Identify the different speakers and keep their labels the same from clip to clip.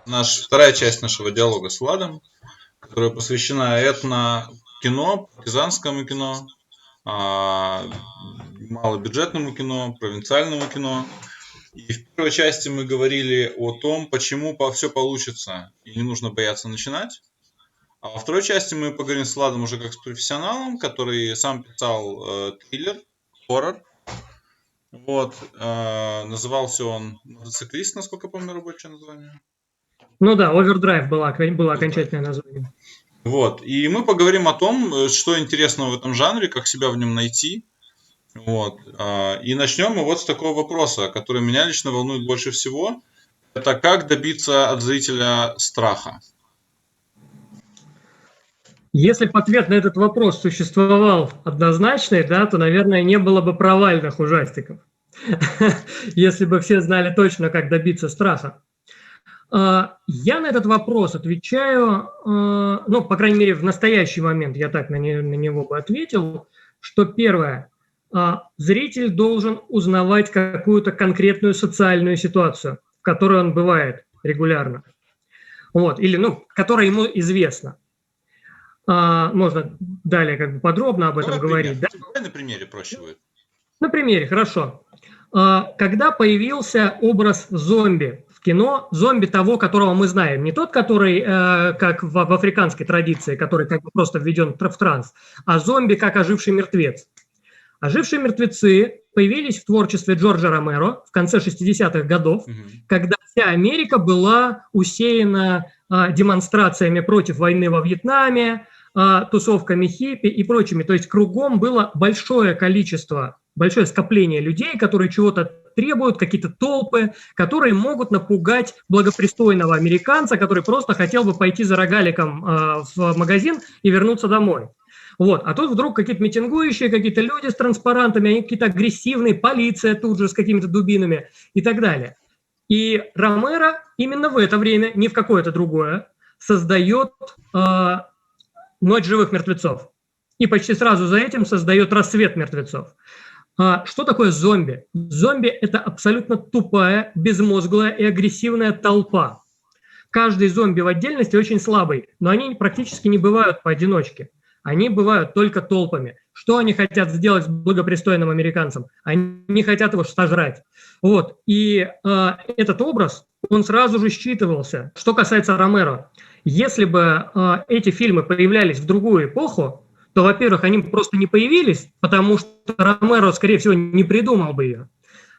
Speaker 1: вторая часть нашего диалога с Владом, которая посвящена этно-кино, партизанскому кино, малобюджетному кино, провинциальному кино. И в первой части мы говорили о том, почему все получится и не нужно бояться начинать. А во второй части мы поговорим с Владом уже как с профессионалом, который сам писал триллер, хоррор. Вот, назывался он «Мотоциклист», насколько помню, рабочее название.
Speaker 2: Ну да, «Овердрайв» было окончательное название.
Speaker 1: Вот, и мы поговорим о том, что интересного в этом жанре, как себя в нем найти. Вот, и начнем мы вот с такого вопроса, который меня лично волнует больше всего. Это как добиться от зрителя страха?
Speaker 2: Если бы ответ на этот вопрос существовал однозначный, да, то, наверное, не было бы провальных ужастиков. Если бы все знали точно, как добиться страха. Я на этот вопрос отвечаю, ну, по крайней мере, в настоящий момент я так на него бы ответил, что первое, зритель должен узнавать какую-то конкретную социальную ситуацию, в которой он бывает регулярно, вот, или, ну, которая ему известна. Можно далее как бы подробно об этом говорить. Да?
Speaker 1: Давай на примере проще будет.
Speaker 2: На примере, хорошо. Когда появился образ зомби в кино, зомби того, которого мы знаем, не тот, который, как в африканской традиции, который как бы просто введен в транс, а зомби как оживший мертвец. Ожившие мертвецы появились в творчестве Джорджа Ромеро в конце 60-х годов, когда вся Америка была усеяна демонстрациями против войны во Вьетнаме, тусовками хиппи и прочими. То есть кругом было большое количество, большое скопление людей, которые чего-то требуют, какие-то толпы, которые могут напугать благопристойного американца, который просто хотел бы пойти за рогаликом в магазин и вернуться домой. Вот. А тут вдруг какие-то митингующие, какие-то люди с транспарантами, они какие-то агрессивные, полиция тут же с какими-то дубинами и так далее. И Ромеро именно в это время, не в какое-то другое, создает «Ночь живых мертвецов». И почти сразу за этим создает «Рассвет мертвецов». Что такое зомби? Зомби – это абсолютно тупая, безмозглая и агрессивная толпа. Каждый зомби в отдельности очень слабый, но они практически не бывают поодиночке. Они бывают только толпами. Что они хотят сделать с благопристойным американцем? Они хотят его сожрать. Вот. И этот образ, он сразу же считывался. Что касается Ромеро, если бы эти фильмы появлялись в другую эпоху, то, во-первых, они просто не появились, потому что Ромеро, скорее всего, не придумал бы ее.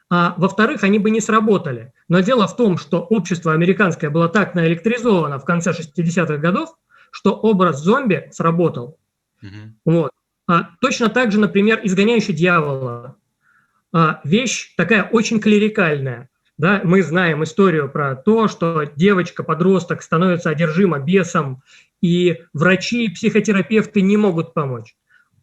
Speaker 2: А во-вторых, они бы не сработали. Но дело в том, что общество американское было так наэлектризовано в конце 60-х годов, что образ зомби сработал. Вот. Точно так же, например, «Изгоняющий дьявола». Вещь такая очень клерикальная. Да? Мы знаем историю про то, что девочка-подросток становится одержима бесом, и врачи и психотерапевты не могут помочь.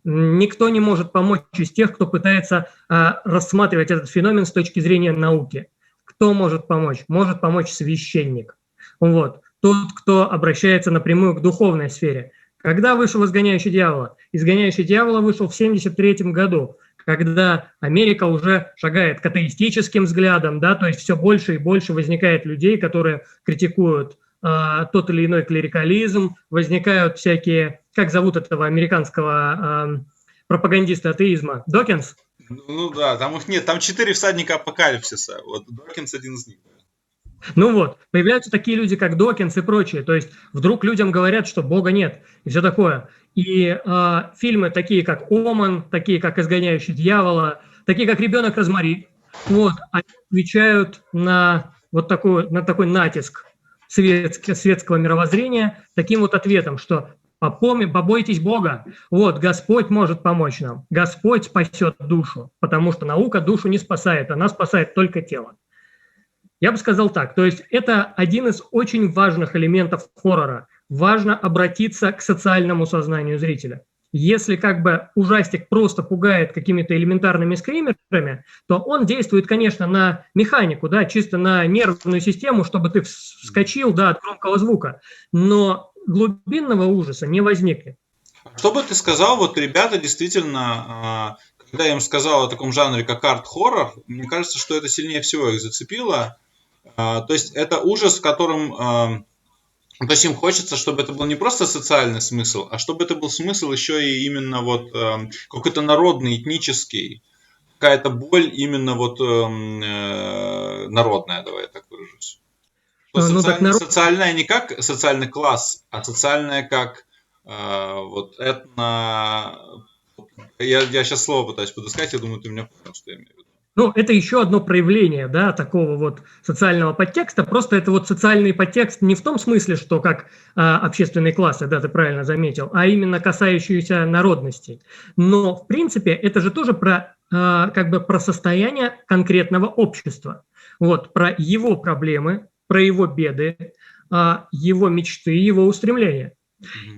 Speaker 2: Никто не может помочь из тех, кто пытается рассматривать этот феномен с точки зрения науки. Кто может помочь? Может помочь священник. Вот. Тот, кто обращается напрямую к духовной сфере. Когда вышел «Изгоняющий дьявола»? «Изгоняющий дьявола» вышел в 1973 году, когда Америка уже шагает к атеистическим взглядам, да, то есть все больше и больше возникает людей, которые критикуют тот или иной клерикализм, возникают всякие, как зовут этого американского пропагандиста атеизма, Докинс?
Speaker 1: Ну да, там их нет, там 4 всадника апокалипсиса, вот Докинс один из них.
Speaker 2: Ну вот, появляются такие люди, как Докинс и прочие, то есть вдруг людям говорят, что Бога нет, и все такое. И фильмы такие, как «Оман», такие, как «Изгоняющий дьявола», такие, как «Ребенок Розмари», вот, они отвечают на вот на такой натиск светского мировоззрения таким вот ответом, что побойтесь Бога, вот, Господь может помочь нам, Господь спасет душу, потому что наука душу не спасает, она спасает только тело. Я бы сказал так, то есть это один из очень важных элементов хоррора. Важно обратиться к социальному сознанию зрителя. Если как бы ужастик просто пугает какими-то элементарными скримерами, то он действует, конечно, на механику, да, чисто на нервную систему, чтобы ты вскочил, да, от громкого звука. Но глубинного ужаса не возникнет.
Speaker 1: Что бы ты сказал, вот ребята действительно, когда я им сказал о таком жанре, как арт-хоррор, мне кажется, что это сильнее всего их зацепило. То есть это ужас, в котором... То есть им хочется, чтобы это был не просто социальный смысл, а чтобы это был смысл еще и именно вот какой-то народный, этнический, какая-то боль именно вот народная, давай я так выражусь. Что
Speaker 2: Ну так народ...
Speaker 1: социальная не как социальный класс, а социальная как вот этно... Я сейчас слово пытаюсь подыскать, я думаю, ты меня понял, что я имею в виду.
Speaker 2: Ну, это еще одно проявление, да, такого вот социального подтекста. Просто это вот социальный подтекст не в том смысле, что как общественные классы, да, ты правильно заметил, а именно касающиеся народностей. Но, в принципе, это же тоже про, как бы про состояние конкретного общества. Вот, про его проблемы, про его беды, его мечты, его устремления.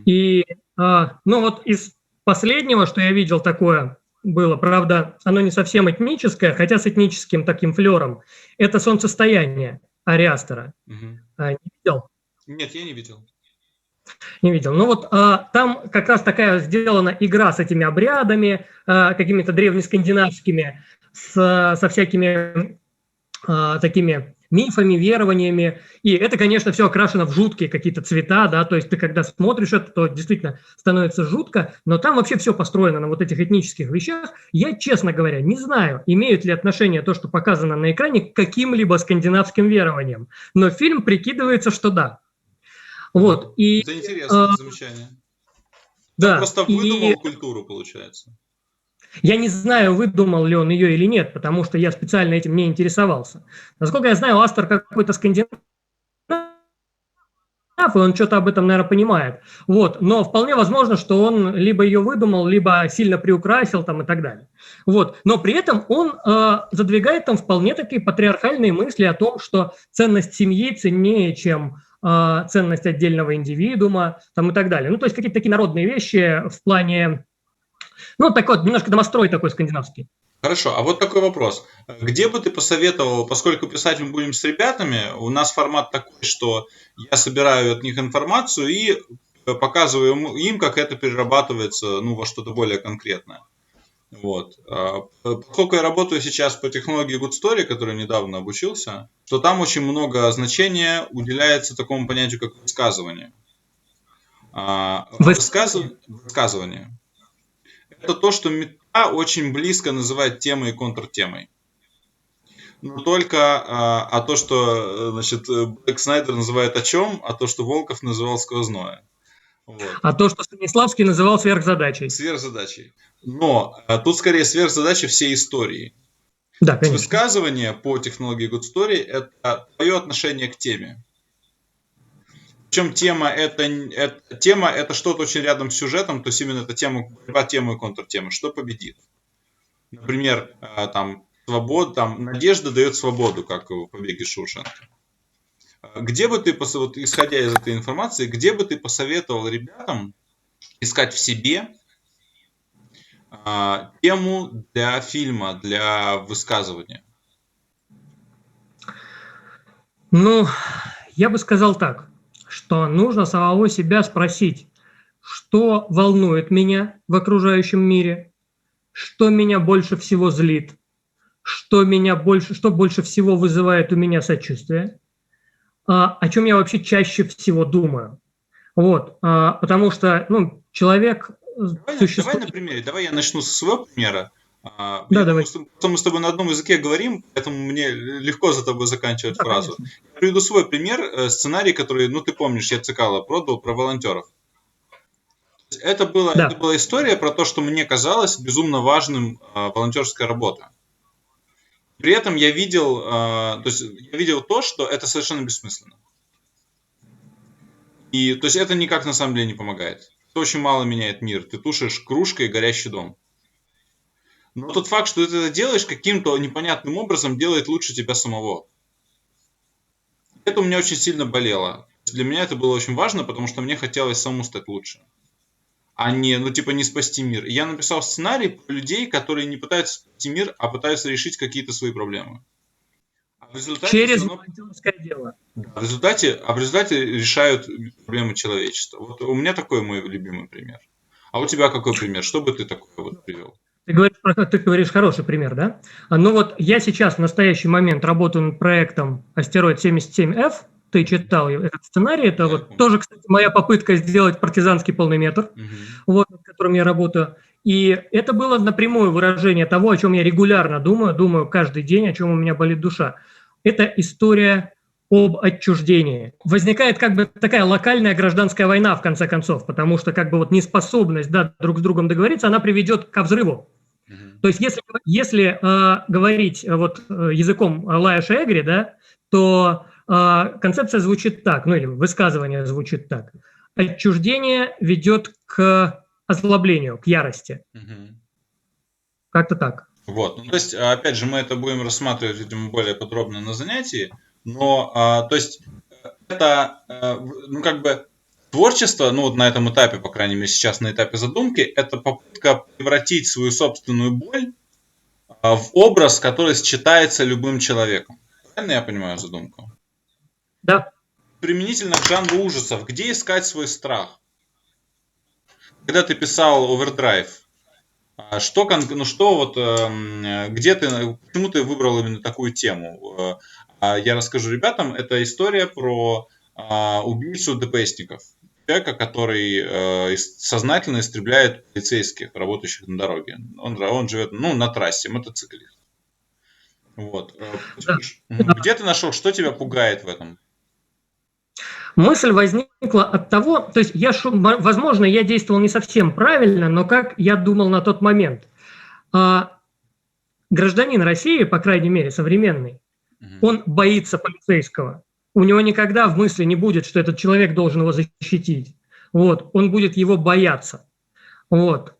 Speaker 2: И, ну, вот из последнего, что я видел такое, было, правда, оно не совсем этническое, хотя с этническим таким флером. Это «Солнцестояние» Ариастера. Не видел?
Speaker 1: Нет, я не видел.
Speaker 2: Не видел. Ну вот там как раз такая сделана игра с этими обрядами, какими-то древнескандинавскими, со всякими такими мифами, верованиями. И это, конечно, все окрашено в жуткие какие-то цвета, да, то есть ты когда смотришь это, то действительно становится жутко, но там вообще все построено на вот этих этнических вещах. Я, честно говоря, не знаю, имеет ли отношение то, что показано на экране, к каким-либо скандинавским верованиям, но фильм прикидывается, что да. Вот, и,
Speaker 1: это интересное замечание.
Speaker 2: Да,
Speaker 1: он просто выдумал культуру, получается.
Speaker 2: Я не знаю, выдумал ли он ее или нет, потому что я специально этим не интересовался. Насколько я знаю, Астер какой-то скандинав, и он что-то об этом, наверное, понимает. Вот. Но вполне возможно, что он либо ее выдумал, либо сильно приукрасил там, и так далее. Вот. Но при этом он задвигает там вполне такие патриархальные мысли о том, что ценность семьи ценнее, чем ценность отдельного индивидуума там, и так далее. Ну, то есть какие-то такие народные вещи в плане... Ну, такой немножко домострой такой скандинавский.
Speaker 1: Хорошо, а вот такой вопрос. Где бы ты посоветовал, поскольку писать мы будем с ребятами, у нас формат такой, что я собираю от них информацию и показываю им, как это перерабатывается, ну, во что-то более конкретное. Вот. Поскольку я работаю сейчас по технологии Good Story, которой недавно обучился, то там очень много значения уделяется такому понятию, как высказывание. Высказывание. Это то, что мета очень близко называет темой и контртемой. Но только то, что значит, Блэк Снайдер называет о чем, а то, что Волков называл сквозное.
Speaker 2: Вот. А то, что Станиславский называл сверхзадачей.
Speaker 1: Сверхзадачей. Но тут скорее сверхзадача всей истории.
Speaker 2: Да, конечно.
Speaker 1: Высказывание по технологии Good Story – это твое отношение к теме. Причем тема это что-то очень рядом с сюжетом, то есть именно это борьба темы и контртемы. Что победит? Например, там свобода, там надежда дает свободу, как в «Побеге из Шоушенка». Где бы ты, вот, исходя из этой информации, где бы ты посоветовал ребятам искать в себе тему для фильма, для высказывания?
Speaker 2: Ну, я бы сказал так, что нужно самого себя спросить, что волнует меня в окружающем мире, что меня больше всего злит, что больше всего вызывает у меня сочувствие, о чем я вообще чаще всего думаю. Вот, потому что, ну, человек
Speaker 1: существует... Давай на примере, давай я начну со своего примера.
Speaker 2: Да, давай.
Speaker 1: Мы с тобой на одном языке говорим, поэтому мне легко за тобой заканчивать фразу. Конечно. Я приведу свой пример, сценарий, который, ну, ты помнишь, я Цикало продал про волонтеров. Это была история про то, что мне казалось безумно важным волонтерская работа. При этом я видел то, что это совершенно бессмысленно. И то есть это никак на самом деле не помогает. Это очень мало меняет мир. Ты тушишь кружкой горящий дом. Но тот факт, что ты это делаешь каким-то непонятным образом, делает лучше тебя самого. Это у меня очень сильно болело. Для меня это было очень важно, потому что мне хотелось самому стать лучше. А не, не спасти мир. И я написал сценарий про людей, которые не пытаются спасти мир, а пытаются решить какие-то свои проблемы.
Speaker 2: А в результате через волонтерское дело.
Speaker 1: В результате решают проблемы человечества. Вот у меня такой мой любимый пример. А у тебя какой пример? Что бы ты такое вот привел?
Speaker 2: Ты говоришь хороший пример, да? Ну вот я сейчас в настоящий момент работаю над проектом «Астероид 77F». Ты читал этот сценарий. Это вот тоже, кстати, моя попытка сделать партизанский полный метр, вот, над которым я работаю. И это было напрямую выражение того, о чем я регулярно думаю каждый день, о чем у меня болит душа. Это история об отчуждении. Возникает как бы такая локальная гражданская война, в конце концов, потому что как бы вот неспособность, да, друг с другом договориться, она приведет ко взрыву. То есть если говорить вот языком Лаэша Эгри, да, то концепция звучит так, ну или высказывание звучит так. Отчуждение ведет к озлоблению, к ярости. Как-то так.
Speaker 1: Вот, ну, то есть, опять же, мы это будем рассматривать, видимо, более подробно на занятии, но, то есть, это, ну, как бы, творчество, ну, вот на этом этапе, по крайней мере, сейчас на этапе задумки, это попытка превратить свою собственную боль в образ, который считается любым человеком. Правильно я понимаю задумку?
Speaker 2: Да.
Speaker 1: Применительно к жанру ужасов, где искать свой страх? Когда ты писал Overdrive, почему ты выбрал именно такую тему? Я расскажу ребятам, это история про убийцу ДПСников. Человека, который сознательно истребляет полицейских, работающих на дороге. Он живет, ну, на трассе, мотоциклист. Вот. Где ты нашел, что тебя пугает в этом?
Speaker 2: Мысль возникла от того, то есть возможно, я действовал не совсем правильно, но как я думал на тот момент. Гражданин России, по крайней мере, современный, он боится полицейского. У него никогда в мысли не будет, что этот человек должен его защитить. Вот. Он будет его бояться. Вот.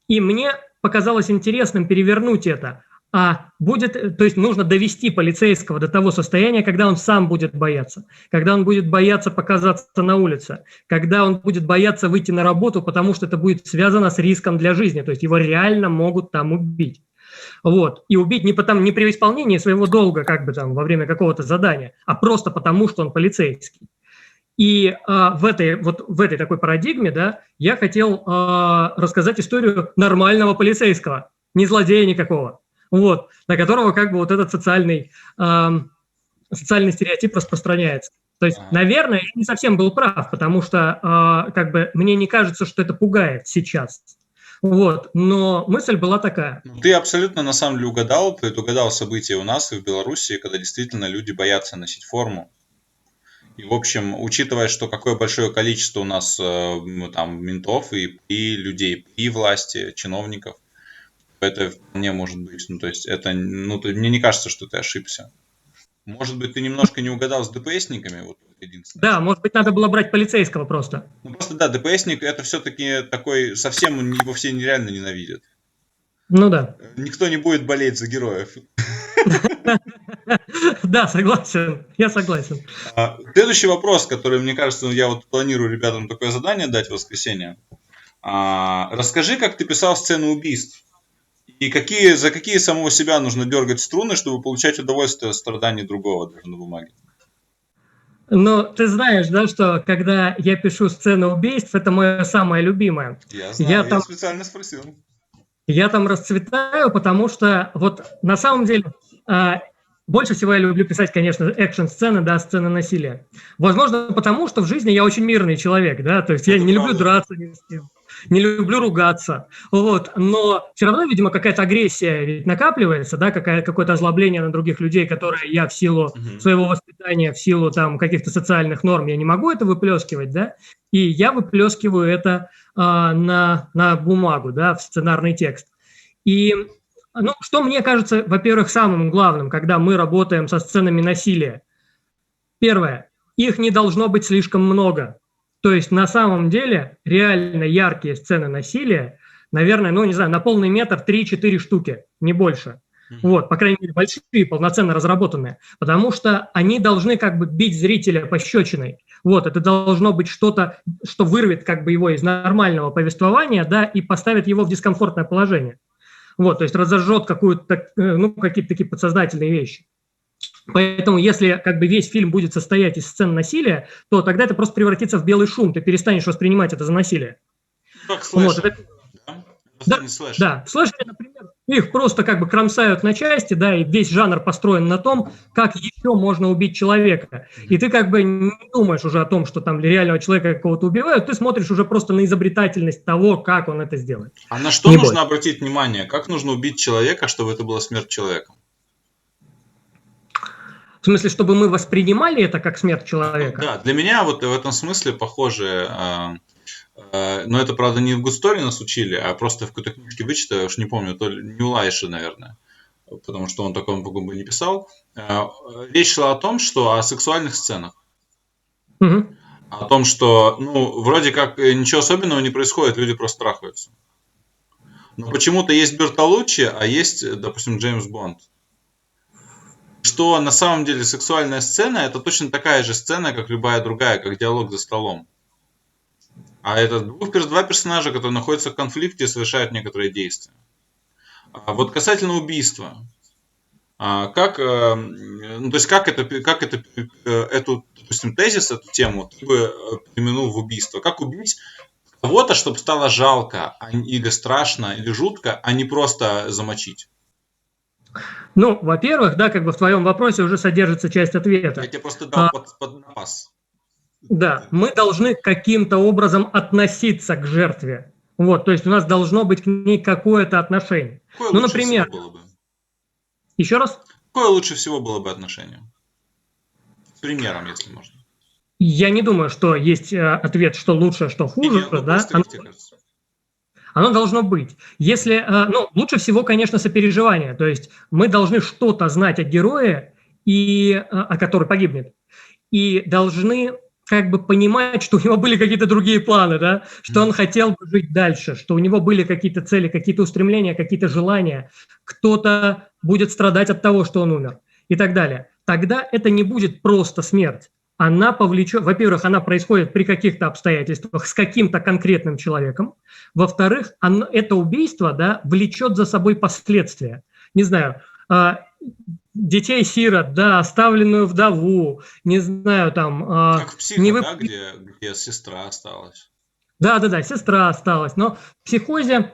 Speaker 2: И мне показалось интересным перевернуть это. То есть нужно довести полицейского до того состояния, когда он сам будет бояться, когда он будет бояться показаться на улице, когда он будет бояться выйти на работу, потому что это будет связано с риском для жизни, то есть его реально могут там убить. Вот. И убить не при исполнении своего долга, как бы там во время какого-то задания, а просто потому, что он полицейский. И в этой такой парадигме, да, я хотел рассказать историю нормального полицейского, не злодея никакого. Вот, на которого как бы вот этот социальный стереотип распространяется. То есть, наверное, я не совсем был прав, потому что как бы мне не кажется, что это пугает сейчас. Вот, но мысль была такая.
Speaker 1: Ты абсолютно на самом деле угадал события у нас и в Беларуси, когда действительно люди боятся носить форму. И, в общем, учитывая, что какое большое количество у нас там ментов и людей, и власти, чиновников, это вполне может быть. Ну, то есть, мне не кажется, что ты ошибся. Может быть, ты немножко не угадал с ДПСниками? Вот, единственное.
Speaker 2: Да, может быть, надо было брать полицейского просто.
Speaker 1: Ну, просто, да, ДПСник это все-таки такой, совсем его все нереально ненавидят.
Speaker 2: Ну да.
Speaker 1: Никто не будет болеть за героев.
Speaker 2: Да, согласен. Я согласен.
Speaker 1: Следующий вопрос, который, мне кажется, я вот планирую ребятам такое задание дать в воскресенье. Расскажи, как ты писал сцены убийств. И за какие самого себя нужно дергать струны, чтобы получать удовольствие от страданий другого даже на бумаге?
Speaker 2: Ну, ты знаешь, да, что когда я пишу сцены убийств, это мое самое любимое.
Speaker 1: Я знаю, я специально спросил.
Speaker 2: Я там расцветаю, потому что вот на самом деле больше всего я люблю писать, конечно, экшн-сцены, да, сцены насилия. Возможно, потому что в жизни я очень мирный человек, да, то есть я не люблю драться ни с кем, не люблю ругаться, вот, но все равно, видимо, какая-то агрессия ведь накапливается, да, какое-то озлобление на других людей, которое я в силу своего воспитания, в силу там каких-то социальных норм, я не могу это выплескивать, да, и я выплескиваю это на бумагу, да, в сценарный текст. И что мне кажется, во-первых, самым главным, когда мы работаем со сценами насилия? Первое, их не должно быть слишком много. То есть на самом деле реально яркие сцены насилия, наверное, ну не знаю, на полный метр 3-4 штуки, не больше. Вот, по крайней мере, большие, полноценно разработанные. Потому что они должны как бы бить зрителя пощечиной. Вот, это должно быть что-то, что вырвет как бы его из нормального повествования, да, и поставит его в дискомфортное положение. Вот, то есть разожжет какие-то такие подсознательные вещи. Поэтому если как бы весь фильм будет состоять из сцен насилия, то тогда это просто превратится в белый шум, ты перестанешь воспринимать это за насилие.
Speaker 1: Как слэшер, да? Просто
Speaker 2: Да,
Speaker 1: не слэшер.
Speaker 2: да. В слэшере, например, их просто как бы кромсают на части, да, и весь жанр построен на том, как еще можно убить человека. И ты как бы не думаешь уже о том, что там реального человека какого-то убивают, ты смотришь уже просто на изобретательность того, как он это сделает.
Speaker 1: А на что
Speaker 2: Не
Speaker 1: нужно
Speaker 2: больше.
Speaker 1: обратить внимание? Как нужно убить человека, чтобы это была смерть человека?
Speaker 2: В смысле, чтобы мы воспринимали это как смерть человека?
Speaker 1: Да, для меня вот в этом смысле похоже, но это, правда, не в Гудсторе нас учили, а просто в какой-то книжке вычитал, я уж не помню, то ли Ньюлайши, наверное, потому что он такой бы не писал. Речь шла о том, что о сексуальных сценах.
Speaker 2: Мгм.
Speaker 1: О том, что, ну, вроде как ничего особенного не происходит, люди просто трахаются. Но почему-то есть Бертолуччи, а есть, допустим, Джеймс Бонд. Что на самом деле сексуальная сцена это точно такая же сцена, как любая другая, как диалог за столом. А это два персонажа, которые находятся в конфликте и совершают некоторые действия. А вот касательно убийства. Ну, то есть как эту, допустим, тезис, эту тему ты бы применил в убийство? Как убить кого-то, чтобы стало жалко, или страшно, или жутко, а не просто замочить?
Speaker 2: Ну, во-первых, да, как бы в твоем вопросе уже содержится часть
Speaker 1: Я
Speaker 2: ответа.
Speaker 1: тебе просто дал под напас.
Speaker 2: Да, мы должны каким-то образом относиться к жертве. Вот, то есть у нас должно быть к ней какое-то отношение.
Speaker 1: Какое
Speaker 2: Ну,
Speaker 1: лучше
Speaker 2: например,
Speaker 1: всего было бы?
Speaker 2: еще раз,
Speaker 1: Какое лучше всего было бы отношение? С примером, если можно.
Speaker 2: я не думаю, что есть ответ, что лучше, что хуже,
Speaker 1: Ну,
Speaker 2: да,
Speaker 1: просто как тебе кажется?
Speaker 2: оно должно быть. Если, ну, лучше всего, конечно, сопереживание, то есть мы должны что-то знать о герое, о который погибнет, и должны как бы понимать, что у него были какие-то другие планы, да, что он хотел бы жить дальше, что у него были какие-то цели, какие-то устремления, какие-то желания, кто-то будет страдать от того, что он умер и так далее. Тогда это не будет просто смерть. Она повлечет, во-первых, она происходит при каких-то обстоятельствах с каким-то конкретным человеком, во-вторых, это убийство, да, влечет за собой последствия. Не знаю, детей-сирот, да, оставленную вдову, не знаю, там...
Speaker 1: Как в «Психо», да, где сестра осталась.
Speaker 2: Да, сестра осталась, но в психозе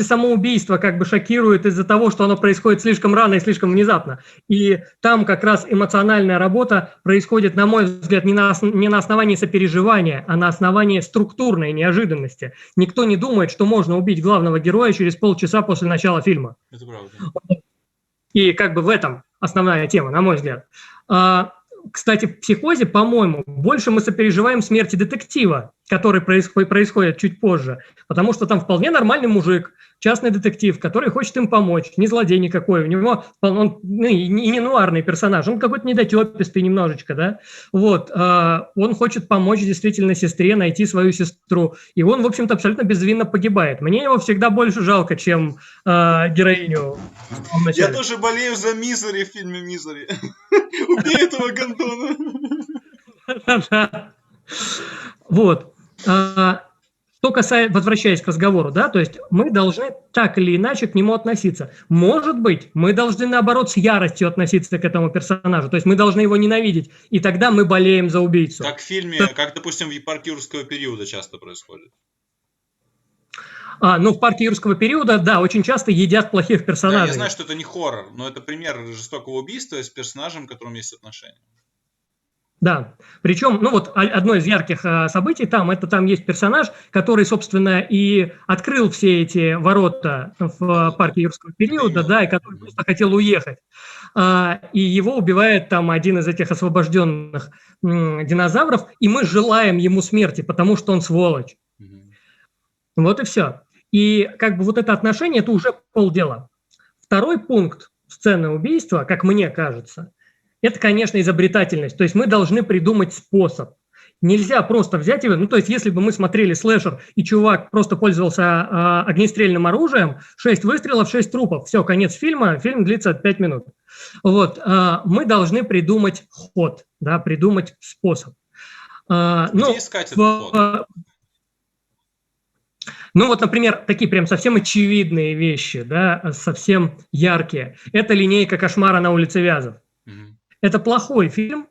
Speaker 2: самоубийство как бы шокирует из-за того, что оно происходит слишком рано и слишком внезапно. И там как раз эмоциональная работа происходит, на мой взгляд, не на основании сопереживания, а на основании структурной неожиданности. Никто не думает, что можно убить главного героя через полчаса после начала фильма.
Speaker 1: Это правда.
Speaker 2: И как бы в этом основная тема, на мой взгляд. Кстати, в «Психозе», по-моему, больше мы сопереживаем смерти детектива, который происходит чуть позже, потому что там вполне нормальный мужик, частный детектив, который хочет им помочь, не злодей никакой, у него он и не нуарный персонаж, он какой-то недотепистый немножечко, да, вот, он хочет помочь действительно сестре найти свою сестру, и он, в общем-то, абсолютно безвинно погибает. Мне его всегда больше жалко, чем героиню.
Speaker 1: Я тоже болею за Мизери в фильме «Мизери». Убей этого гондона.
Speaker 2: Вот. Что касается, возвращаясь к разговору, да, то есть мы должны так или иначе к нему относиться. Может быть, мы должны, наоборот, с яростью относиться к этому персонажу, то есть мы должны его ненавидеть, и тогда мы болеем за убийцу.
Speaker 1: Как в фильме, как, допустим, в «Парке юрского периода» часто происходит.
Speaker 2: Ну, в «Парке юрского периода», да, очень часто едят плохих персонажей.
Speaker 1: Да, я знаю, что это не хоррор, но это пример жестокого убийства с персонажем, к которому есть отношения.
Speaker 2: Да, причем, ну вот одно из ярких событий там есть персонаж, который, собственно, и открыл все эти ворота в «Парке юрского периода», да, и который просто хотел уехать. И его убивает там один из этих освобожденных динозавров, и мы желаем ему смерти, потому что он сволочь. Вот и все. И как бы вот это отношение – это уже полдела. Второй пункт сцены убийства, как мне кажется, это, конечно, изобретательность. То есть мы должны придумать способ. Нельзя просто взять его, ну, то есть если бы мы смотрели слэшер, и чувак просто пользовался огнестрельным оружием, 6 выстрелов, 6 трупов, все, конец фильма, фильм длится 5 минут. Вот, мы должны придумать ход, да, придумать способ.
Speaker 1: Где искать этот ход?
Speaker 2: Ну вот, например, такие прям совсем очевидные вещи, да, совсем яркие. Это «Линейка кошмара на улице Вязов». Это плохой фильм,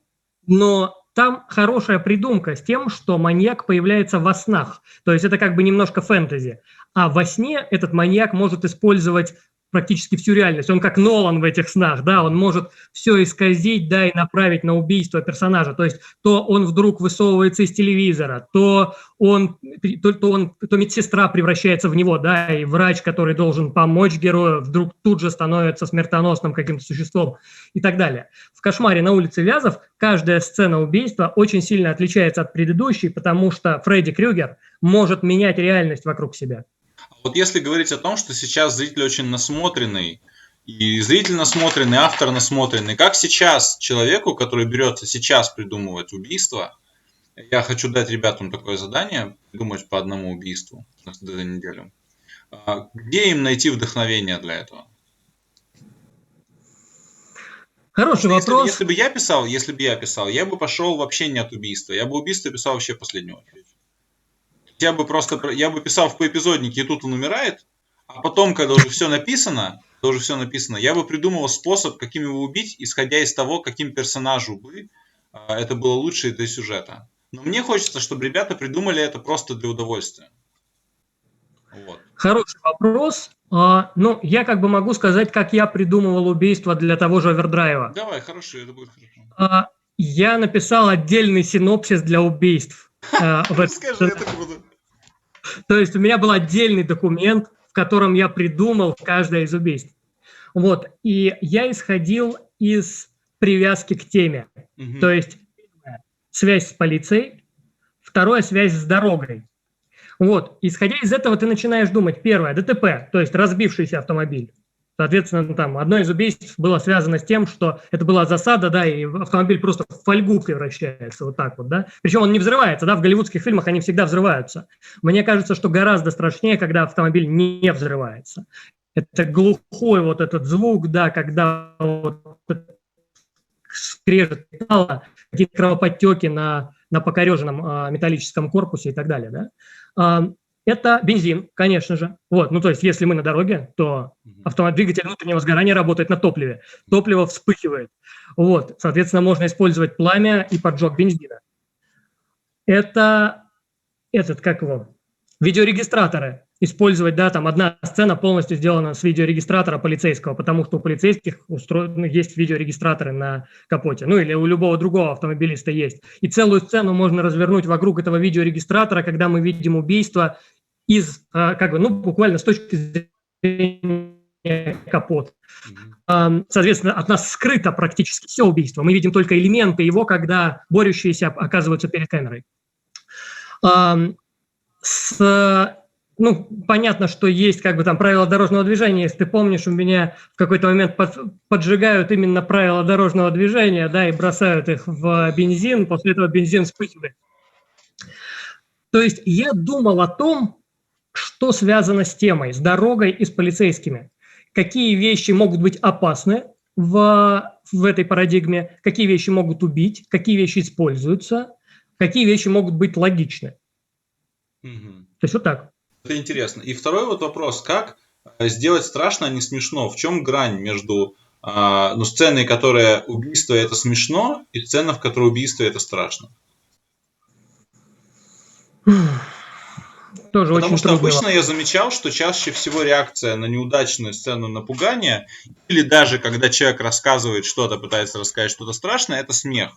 Speaker 2: но там хорошая придумка с тем, что маньяк появляется во снах. То есть это как бы немножко фэнтези. А во сне этот маньяк может использовать практически всю реальность. Он как Нолан в этих снах, да, он может все исказить, да, и направить на убийство персонажа. То есть то он вдруг высовывается из телевизора, то медсестра превращается в него, да, и врач, который должен помочь герою, вдруг тут же становится смертоносным каким-то существом и так далее. В «Кошмаре на улице Вязов» каждая сцена убийства очень сильно отличается от предыдущей, потому что Фредди Крюгер может менять реальность вокруг себя.
Speaker 1: Вот если говорить о том, что сейчас зритель очень насмотренный, и зритель насмотренный, автор насмотренный, как сейчас человеку, который берется сейчас придумывать убийство, я хочу дать ребятам такое задание, придумать по одному убийству за неделю, где им найти вдохновение для этого?
Speaker 2: Хороший вопрос.
Speaker 1: Если бы я писал, я бы пошел вообще не от убийства, я бы убийство писал вообще в последнюю очередь. Я бы писал в поэпизоднике, и тут он умирает, а потом, когда уже все написано, я бы придумал способ, каким его убить, исходя из того, каким персонажу бы это было лучше для сюжета. Но мне хочется, чтобы ребята придумали это просто для удовольствия. Вот.
Speaker 2: Хороший вопрос. Ну, я как бы могу сказать, как я придумывал убийство для того же Овердрайва.
Speaker 1: Давай, хорошо, это будет хорошо.
Speaker 2: Я написал отдельный синопсис для убийств.
Speaker 1: Расскажи, это круто.
Speaker 2: То есть у меня был отдельный документ, в котором я придумал каждое из убийств. Вот. И я исходил из привязки к теме. То есть связь с полицией, второе – связь с дорогой. Вот. Исходя из этого ты начинаешь думать. Первое – ДТП, то есть разбившийся автомобиль. Соответственно, там одно из убийств было связано с тем, что это была засада, да, и автомобиль просто в фольгу превращается вот так вот, да. Причем он не взрывается, да, в голливудских фильмах они всегда взрываются. Мне кажется, что гораздо страшнее, когда автомобиль не взрывается. Это глухой вот этот звук, да, когда вот скрежет металла, какие-то кровоподтеки на покореженном металлическом корпусе и так далее, да. Это бензин, конечно же. Вот, ну то есть, если мы на дороге, то двигатель внутреннего сгорания работает на топливе. Топливо вспыхивает. Вот, соответственно, можно использовать пламя и поджог бензина. Это видеорегистраторы. Использовать, да, там одна сцена полностью сделана с видеорегистратора полицейского, потому что у полицейских есть видеорегистраторы на капоте, ну или у любого другого автомобилиста есть. И целую сцену можно развернуть вокруг этого видеорегистратора, когда мы видим убийство из, буквально с точки зрения капота. Соответственно, от нас скрыто практически все убийство. Мы видим только элементы его, когда борющиеся оказываются перед камерой. Понятно, что есть как бы там правила дорожного движения. Если ты помнишь, у меня в какой-то момент поджигают именно правила дорожного движения, да, и бросают их в бензин, после этого бензин вспыхивает. То есть я думал о том, что связано с темой, с дорогой и с полицейскими. Какие вещи могут быть опасны в этой парадигме, какие вещи могут убить, какие вещи используются, какие вещи могут быть логичны. То есть вот так.
Speaker 1: Это интересно. И второй вот вопрос, как сделать страшно, а не смешно? В чем грань между сценой, которая убийство это смешно, и сценой, в которой убийство это страшно?
Speaker 2: Тоже
Speaker 1: Потому
Speaker 2: очень
Speaker 1: что
Speaker 2: трудный
Speaker 1: обычно
Speaker 2: вопрос.
Speaker 1: я замечал, что чаще всего реакция на неудачную сцену напугания, или даже когда человек рассказывает что-то, пытается рассказать что-то страшное, это смех.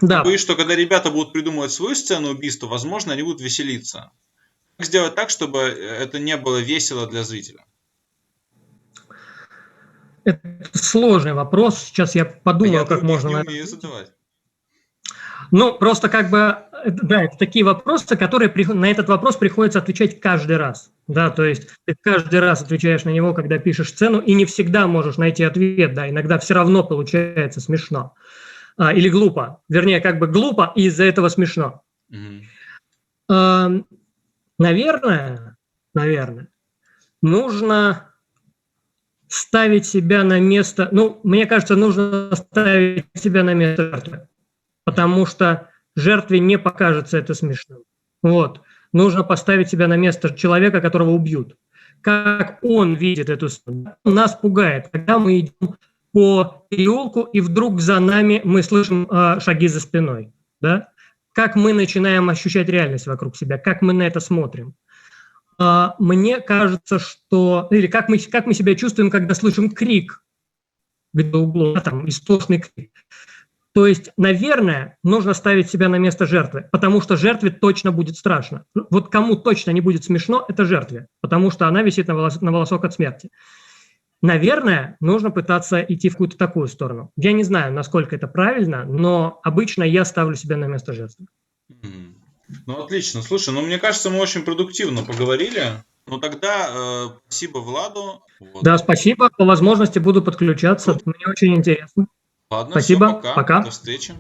Speaker 2: Да.
Speaker 1: Боюсь, что когда ребята будут придумывать свою сцену убийства, возможно, они будут веселиться. Как сделать так, чтобы это не было весело для зрителя?
Speaker 2: Это сложный вопрос. Сейчас я подумаю, как можно...
Speaker 1: Я не умею задавать.
Speaker 2: Ну, просто как бы, да, это такие вопросы, которые на этот вопрос приходится отвечать каждый раз. Да, то есть ты каждый раз отвечаешь на него, когда пишешь сцену, и не всегда можешь найти ответ, да, иногда все равно получается смешно. Или глупо. Вернее, как бы глупо, и из-за этого смешно. Наверное, нужно ставить себя на место, мне кажется, нужно ставить себя на место жертвы, потому что жертве не покажется это смешным. Вот. Нужно поставить себя на место человека, которого убьют. Как он видит эту сцену. Нас пугает, когда мы идем по переулку, и вдруг за нами мы слышим шаги за спиной. Да? Как мы начинаем ощущать реальность вокруг себя, как мы на это смотрим. Мне кажется, что... Или как мы себя чувствуем, когда слышим крик где-то в углу, там, истошный крик. То есть, наверное, нужно ставить себя на место жертвы, потому что жертве точно будет страшно. Вот кому точно не будет смешно, это жертве, потому что она висит на волосок от смерти. Наверное, нужно пытаться идти в какую-то такую сторону. Я не знаю, насколько это правильно, но обычно я ставлю себя на место жертвы.
Speaker 1: Ну, отлично. Слушай, ну, мне кажется, мы очень продуктивно поговорили. Ну, тогда спасибо Владу. Вот.
Speaker 2: Да, спасибо. По возможности буду подключаться. Мне очень интересно.
Speaker 1: Ладно,
Speaker 2: Спасибо.
Speaker 1: все, пока.
Speaker 2: Пока.
Speaker 1: До встречи.